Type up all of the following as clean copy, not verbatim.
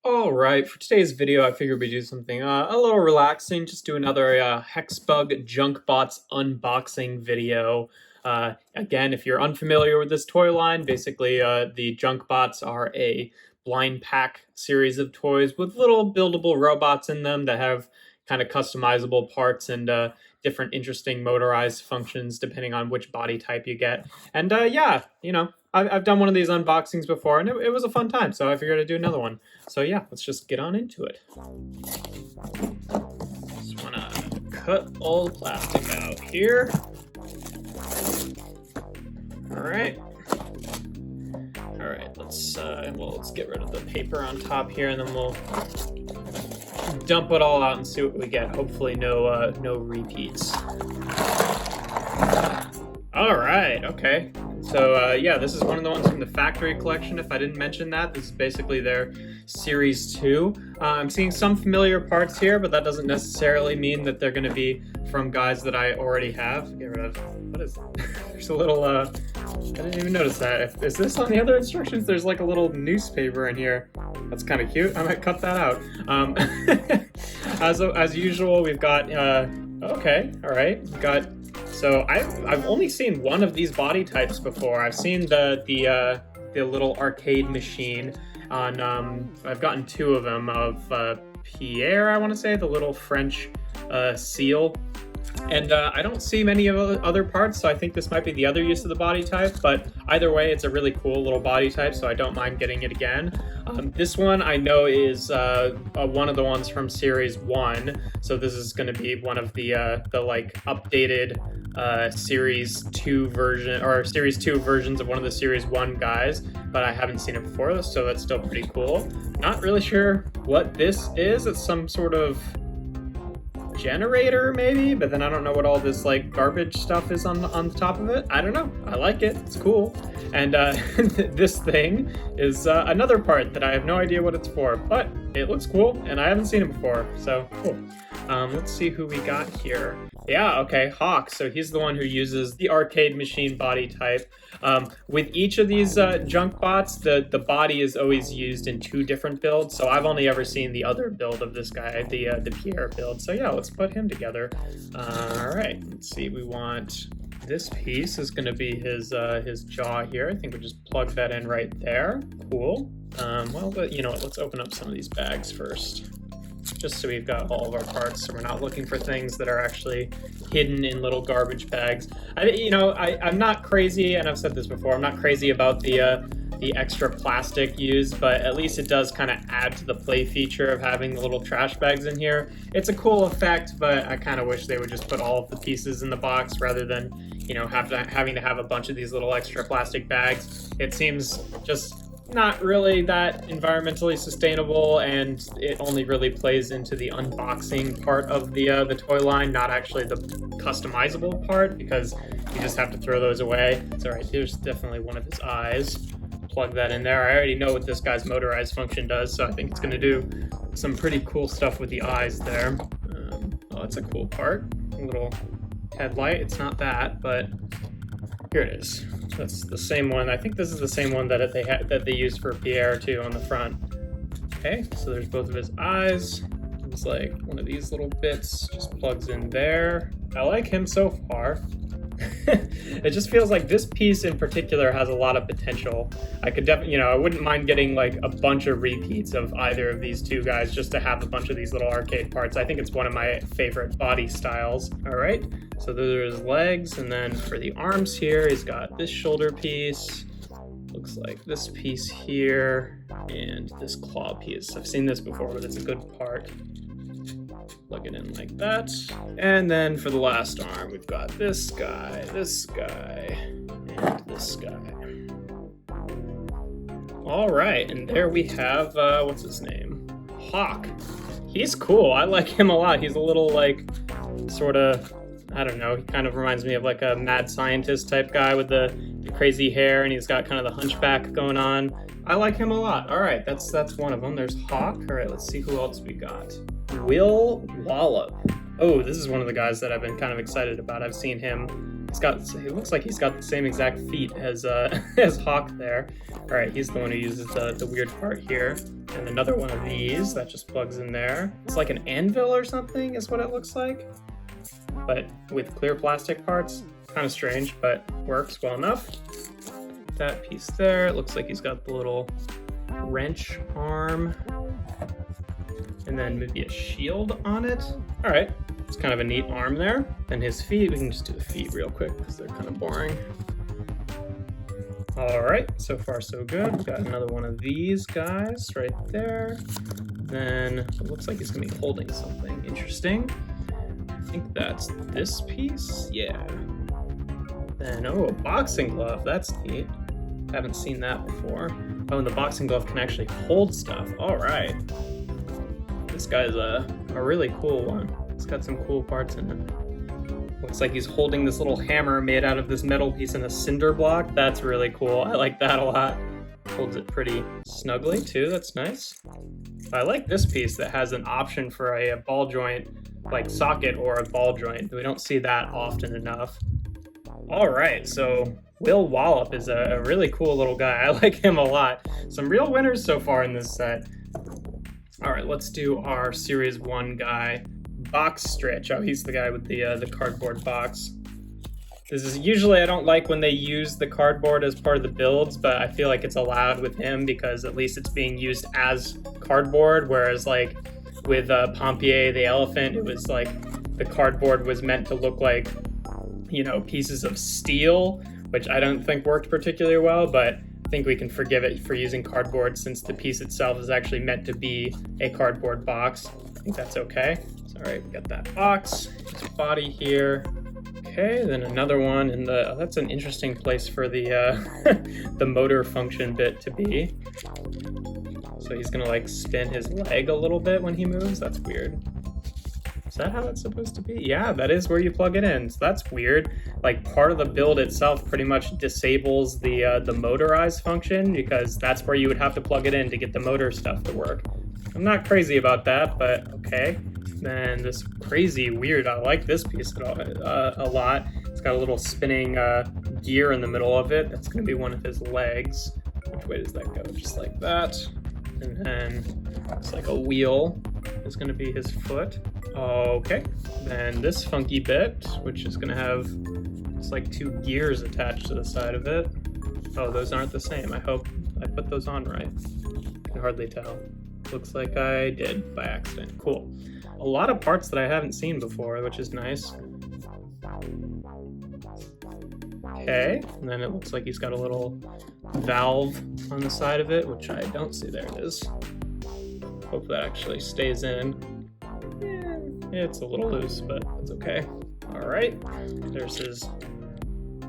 All right, for today's video, I figured we'd do something a little relaxing. Just do another Hexbug JunkBots unboxing video. Again, if you're unfamiliar with this toy line, basically the JunkBots are a blind pack series of toys with little buildable robots in them that have kind of customizable parts and different interesting motorized functions depending on which body type you get. And yeah, I've done one of these unboxings before, and it was a fun time, so I figured I'd do another one. So yeah, let's just get on into it. Just wanna cut all the plastic out here. All right, let's get rid of the paper on top here, and then we'll dump it all out and see what we get. Hopefully no repeats. All right, okay. So yeah, this is one of the ones from the factory collection. If I didn't mention that, this is basically their Series 2. I'm seeing some familiar parts here, but that doesn't necessarily mean that they're going to be from guys that I already have. Get rid of, what is that? There's a little, I didn't even notice that. Is this on the other instructions? There's like a little newspaper in here. That's kind of cute. I might cut that out. As usual, we've got, okay, all right. We've got, so I've only seen one of these body types before. I've seen the little arcade machine on, I've gotten two of them, of Pierre, I want to say, the little French seal. And I don't see many of the other parts, so I think this might be the other use of the body type, but either way, it's a really cool little body type, so I don't mind getting it again. This one I know is one of the ones from Series 1, so this is going to be one of the like updated Series 2 version, or Series 2 versions of one of the Series 1 guys, but I haven't seen it before, so that's still pretty cool. Not really sure what this is. It's some sort of generator maybe, but then I don't know what all this like garbage stuff is on the top of it. I don't know. I like it. It's cool. And this thing is another part that I have no idea what it's for, but it looks cool and I haven't seen it before, so cool. Let's see who we got here. Yeah, okay, Hawk. So he's the one who uses the arcade machine body type. With each of these JunkBots, the body is always used in two different builds. So I've only ever seen the other build of this guy, the Pierre build. So yeah, let's put him together. All right, let's see. We want this piece is going to be his jaw here. I think we just plug that in right there. Cool. Well, but you know what? Let's open up some of these bags first, just so we've got all of our parts, so we're not looking for things that are actually hidden in little garbage bags. I'm not crazy, and I've said this before, I'm not crazy about the extra plastic used, but at least it does kind of add to the play feature of having the little trash bags in here. It's a cool effect, but I kind of wish they would just put all of the pieces in the box rather than, having to have a bunch of these little extra plastic bags. It seems just not really that environmentally sustainable, and it only really plays into the unboxing part of the toy line, not actually the customizable part, because you just have to throw those away. It's all right. Here's definitely one of his eyes. Plug that in there. I already know what this guy's motorized function does, so I think it's going to do some pretty cool stuff with the eyes there. Oh, that's a cool part. A little headlight. It's not that, but here it is. That's the same one. I think this is the same one that they used for Pierre too on the front. Okay, so there's both of his eyes. It's like one of these little bits just plugs in there. I like him so far. It just feels like this piece in particular has a lot of potential. I could definitely, I wouldn't mind getting like a bunch of repeats of either of these two guys just to have a bunch of these little arcade parts. I think it's one of my favorite body styles. All right, so those are his legs, and then for the arms here, he's got this shoulder piece. Looks like this piece here, and this claw piece. I've seen this before, but it's a good part. Plug it in like that. And then for the last arm, we've got this guy, and this guy. All right, and there we have, what's his name? Hawk. He's cool. I like him a lot. He's a little like, sort of, I don't know, he kind of reminds me of like a mad scientist type guy with the crazy hair, and he's got kind of the hunchback going on. I like him a lot. All right, that's one of them. There's Hawk. All right, let's see who else we got. Wallop. Oh, this is one of the guys that I've been kind of excited about. I've seen him He looks like he's got the same exact feet as as Hawk there. All right, he's the one who uses the weird part here. And another one of these that just plugs in there. It's like an anvil or something is what it looks like. But with clear plastic parts. Kind of strange, but works well enough. That piece there, it looks like he's got the little wrench arm. And then maybe a shield on it. All right, it's kind of a neat arm there. And his feet, we can just do the feet real quick because they're kind of boring. All right, so far so good. We've got another one of these guys right there. Then it looks like he's gonna be holding something interesting. I think that's this piece, yeah. Then, oh, a boxing glove, that's neat. Haven't seen that before. Oh, and the boxing glove can actually hold stuff, all right. This guy's a really cool one. It's got some cool parts in it. Looks like he's holding this little hammer made out of this metal piece in a cinder block. That's really cool. I like that a lot. Holds it pretty snugly too. That's nice. I like this piece that has an option for a ball joint, like socket or a ball joint. We don't see that often enough. All right, so Will Wallop is a really cool little guy. I like him a lot. Some real winners so far in this set. All right, let's do our Series 1 guy, Box Stretch. Oh, he's the guy with the cardboard box. This is usually, I don't like when they use the cardboard as part of the builds, but I feel like it's allowed with him because at least it's being used as cardboard, whereas like with Pompier the elephant, it was like the cardboard was meant to look like, you know, pieces of steel, which I don't think worked particularly well, but I think we can forgive it for using cardboard since the piece itself is actually meant to be a cardboard box. I think that's okay. So, all right, we got that box, his body here. Okay, then another one in the, oh, that's an interesting place for the the motor function bit to be. So he's gonna like spin his leg a little bit when he moves. That's weird. Is that how that's supposed to be? Yeah, that is where you plug it in. So that's weird. Like part of the build itself pretty much disables the motorized function because that's where you would have to plug it in to get the motor stuff to work. I'm not crazy about that, but okay. Then this crazy weird, I like this piece a lot. It's got a little spinning gear in the middle of it. That's gonna be one of his legs. Which way does that go? Just like that. And then it's like a wheel is gonna be his foot. Okay, then this funky bit, which is gonna have, it's like two gears attached to the side of it. Oh, those aren't the same. I hope I put those on right. I can hardly tell. Looks like I did by accident. Cool. A lot of parts that I haven't seen before, which is nice. Okay, and then it looks like he's got a little valve on the side of it, which I don't see. There it is. Hope that actually stays in. It's a little loose, but it's okay. All right, there's his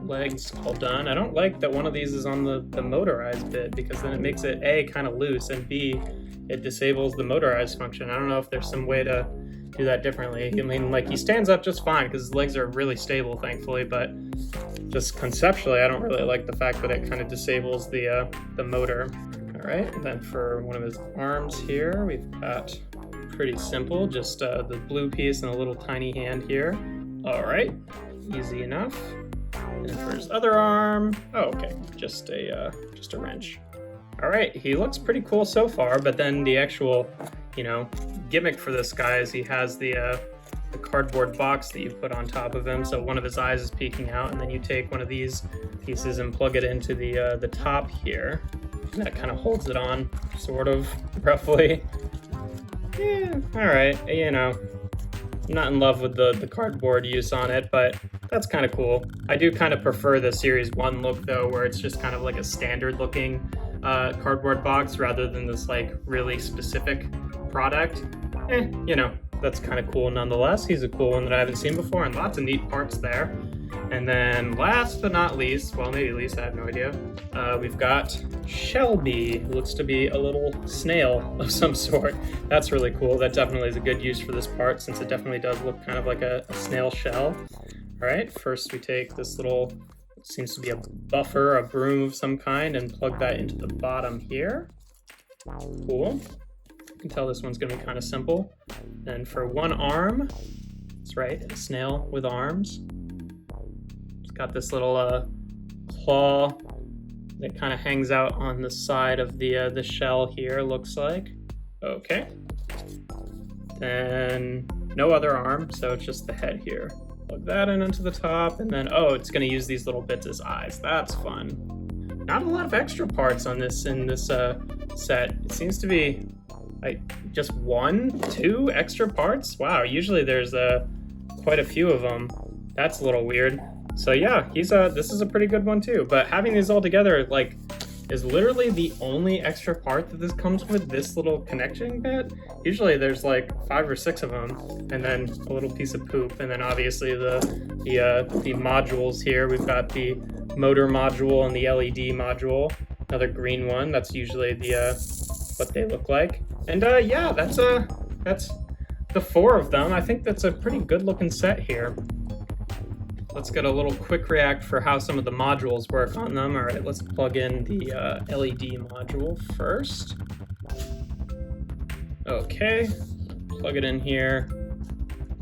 legs all done. I don't like that one of these is on the motorized bit because then it makes it A, kind of loose, and B, it disables the motorized function. I don't know if there's some way to do that differently. I mean, like he stands up just fine because his legs are really stable, thankfully, but just conceptually, I don't really like the fact that it kind of disables the motor. All right, and then for one of his arms here, we've got pretty simple, just the blue piece and a little tiny hand here. All right, easy enough. And for his other arm, oh, okay, just a wrench. All right, he looks pretty cool so far, but then the actual, you know, gimmick for this guy is he has the cardboard box that you put on top of him, so one of his eyes is peeking out, and then you take one of these pieces and plug it into the top here. And that kind of holds it on, sort of, roughly. Yeah, all right, you know, I'm not in love with the cardboard use on it, but that's kind of cool. I do kind of prefer the Series 1 look, though, where it's just kind of like a standard-looking cardboard box rather than this, like, really specific product. You know, that's kind of cool nonetheless. He's a cool one that I haven't seen before, and lots of neat parts there. And then last but not least, well, maybe least, I have no idea, we've got Shelby, who looks to be a little snail of some sort. That's really cool. That definitely is a good use for this part, since it definitely does look kind of like a snail shell. All right, first we take this little, seems to be a buffer, a broom of some kind, and plug that into the bottom here. Cool. You can tell this one's gonna be kind of simple. Then for one arm, that's right, a snail with arms. got this little claw that kind of hangs out on the side of the shell here, looks like. Okay. Then no other arm, so it's just the head here. Plug that in into the top, and then, oh, it's gonna use these little bits as eyes. That's fun. Not a lot of extra parts on this in this set. It seems to be like just 1, 2 extra parts. Wow, usually there's quite a few of them. That's a little weird. So yeah, this is a pretty good one too. But having these all together, like, is literally the only extra part that this comes with, this little connection bit. Usually there's like 5 or 6 of them, and then a little piece of poop, and then obviously the modules here. We've got the motor module and the LED module, another green one. That's usually what they look like. And yeah, that's the 4 of them. I think that's a pretty good looking set here. Let's get a little quick react for how some of the modules work on them. All right, let's plug in the LED module first. Okay, plug it in here,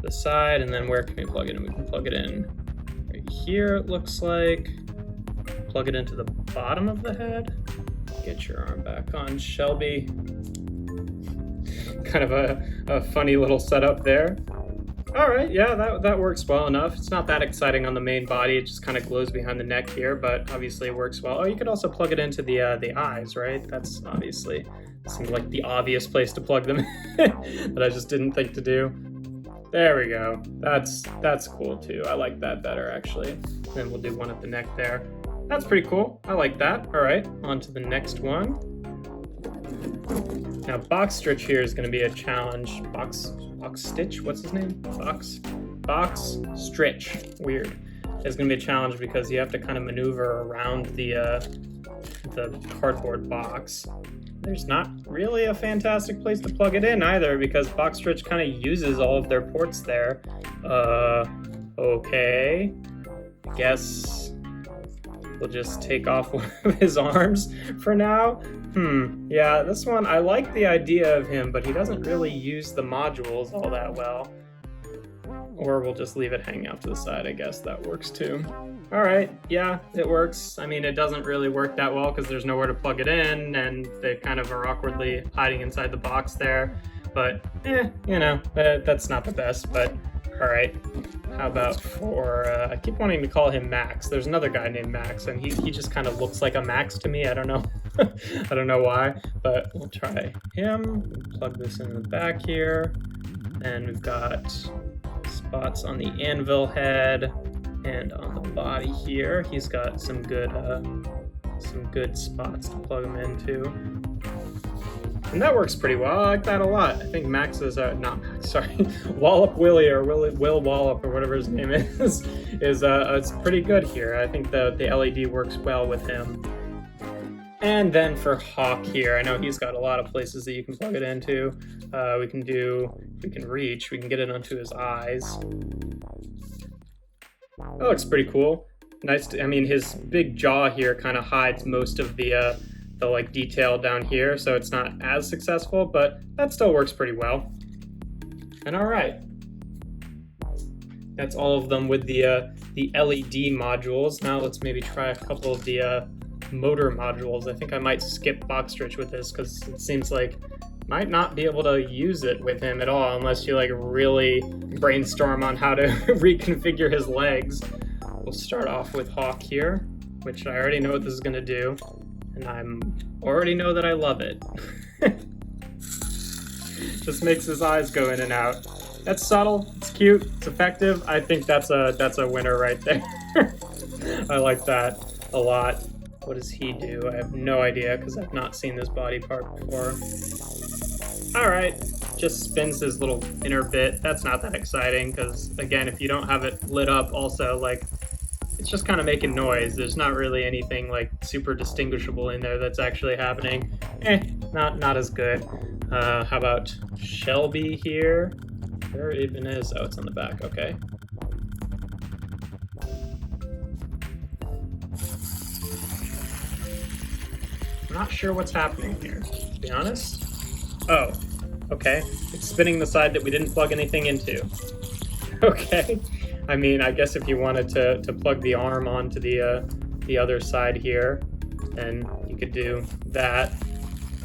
the side, and then where can we plug it in? We can plug it in right here, it looks like. Plug it into the bottom of the head. Get your arm back on, Shelby. Kind of a funny little setup there. All right, yeah, that works well enough. It's not that exciting on the main body. It just kind of glows behind the neck here, but obviously it works well. Oh, you could also plug it into the eyes, right? That's obviously seems like the obvious place to plug them in, but I just didn't think to do. There we go. That's cool too. I like that better actually. Then we'll do one at the neck there. That's pretty cool. I like that. All right, on to the next one. Now, Box Stitch here is going to be a challenge. Box Stitch? What's his name? Box Stitch. Weird. It's going to be a challenge because you have to kind of maneuver around the cardboard box. There's not really a fantastic place to plug it in either because Box Stitch kind of uses all of their ports there. Okay. Guess we'll just take off one of his arms for now. Yeah, this one, I like the idea of him, but he doesn't really use the modules all that well. Or we'll just leave it hanging out to the side, I guess that works too. All right, yeah, it works. I mean, it doesn't really work that well because there's nowhere to plug it in, and they kind of are awkwardly hiding inside the box there. But, you know, that's not the best, but all right. How about for, I keep wanting to call him Max. There's another guy named Max, and he just kind of looks like a Max to me. I don't know. I don't know why, but we'll try him. Plug this in the back here. And we've got spots on the anvil head and on the body here. He's got some good spots to plug him into. And that works pretty well. I like that a lot. I think Max is, not Max, sorry, Wallop Willie or Will Wallop or whatever his name is it's pretty good here. I think the LED works well with him. And then for Hawk here, I know he's got a lot of places that you can plug it into. We can get it onto his eyes. That looks pretty cool. Nice. I mean, his big jaw here kind of hides most of the like detail down here, so it's not as successful, but that still works pretty well. And all right, that's all of them with the LED modules. Now let's maybe try a couple of the motor modules. I think I might skip Box Stitch with this because it seems like might not be able to use it with him at all unless you like really brainstorm on how to reconfigure his legs. We'll start off with Hawk here, which I already know what this is going to do. And I already know that I love it. Just makes his eyes go in and out. That's subtle, it's cute, it's effective. I think that's a winner right there. I like that a lot. What does he do? I have no idea because I've not seen this body part before. All right, just spins his little inner bit. That's not that exciting because, again, if you don't have it lit up also, like, it's just kind of making noise. There's not really anything like super distinguishable in there that's actually happening. Not as good. How about Shelby here? There even is. Oh, it's on the back. Okay. I'm not sure what's happening here, to be honest. Oh, okay. It's spinning the side that we didn't plug anything into. Okay. I mean, I guess if you wanted to plug the arm onto the other side here, then you could do that,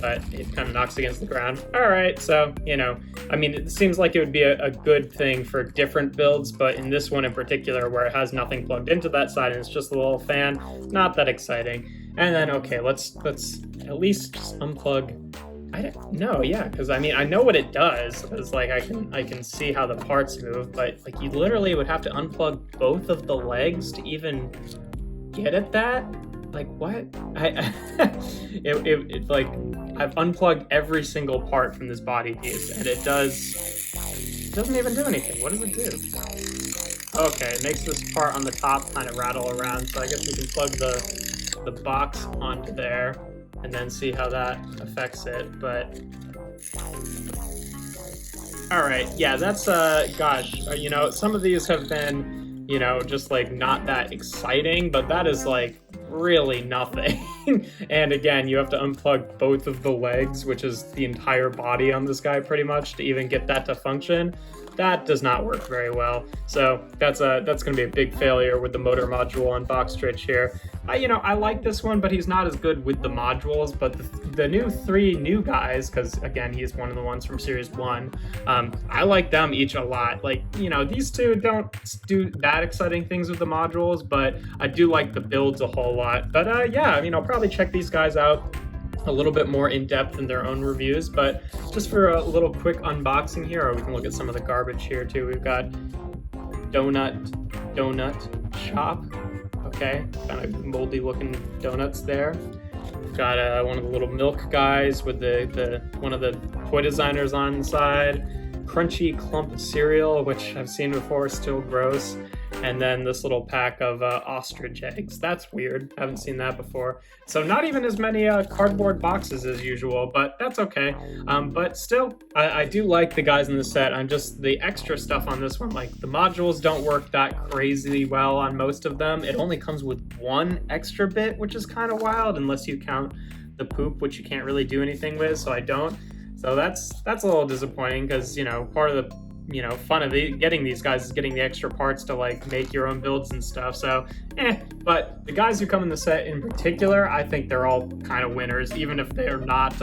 but it kind of knocks against the ground. All right, so, you know, I mean, it seems like it would be a good thing for different builds, but in this one in particular, where it has nothing plugged into that side and it's just a little fan, not that exciting. And then, okay, let's at least just unplug. I don't know, yeah, because I mean, I know what it does, because like I can see how the parts move, but like you literally would have to unplug both of the legs to even get at that. Like what? It like I've unplugged every single part from this body piece, and it doesn't even do anything. What does it do? Okay, it makes this part on the top kind of rattle around, so I guess we can plug the box onto there and then see how that affects it. But all right, yeah, that's gosh, you know, some of these have been, you know, just like not that exciting, but that is like really nothing. And again, you have to unplug both of the legs, which is the entire body on this guy pretty much, to even get that to function. That does not work very well. So that's gonna be a big failure with the motor module on Boxstritch here. You know, I like this one, but he's not as good with the modules. But the new 3 new guys, because again, he's one of the ones from Series 1, I like them each a lot. Like, you know, these 2 don't do that exciting things with the modules, but I do like the builds a whole lot. But yeah, I mean, I'll probably check these guys out a little bit more in depth in their own reviews, but just for a little quick unboxing here, or we can look at some of the garbage here too. We've got donut shop. Okay, kind of moldy looking donuts there. We've got one of the little milk guys with the one of the toy designers on the side. Crunchy clump cereal, which I've seen before, still gross. And then this little pack of ostrich eggs. That's weird. Haven't seen that before. So not even as many cardboard boxes as usual, but that's okay. But still, I do like the guys in the set. I'm just the extra stuff on this one. Like the modules don't work that crazy well on most of them. It only comes with 1 extra bit, which is kind of wild, unless you count the poop, which you can't really do anything with. So I don't. So that's a little disappointing, because, you know, part of the, you know, fun of getting these guys is getting the extra parts to like make your own builds and stuff. So but the guys who come in the set in particular, I think they're all kind of winners. Even if they're not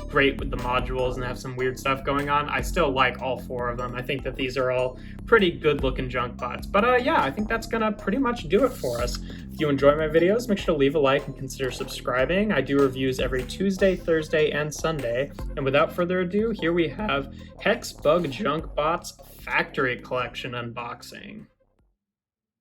great with the modules and have some weird stuff going on, I still like all 4 of them. I think that these are all pretty good looking JunkBots. But yeah, I think that's gonna pretty much do it for us. If you enjoy my videos, make sure to leave a like and consider subscribing. I do reviews every Tuesday, Thursday, and Sunday. And without further ado, here we have Hexbug JunkBots Factory Collection unboxing.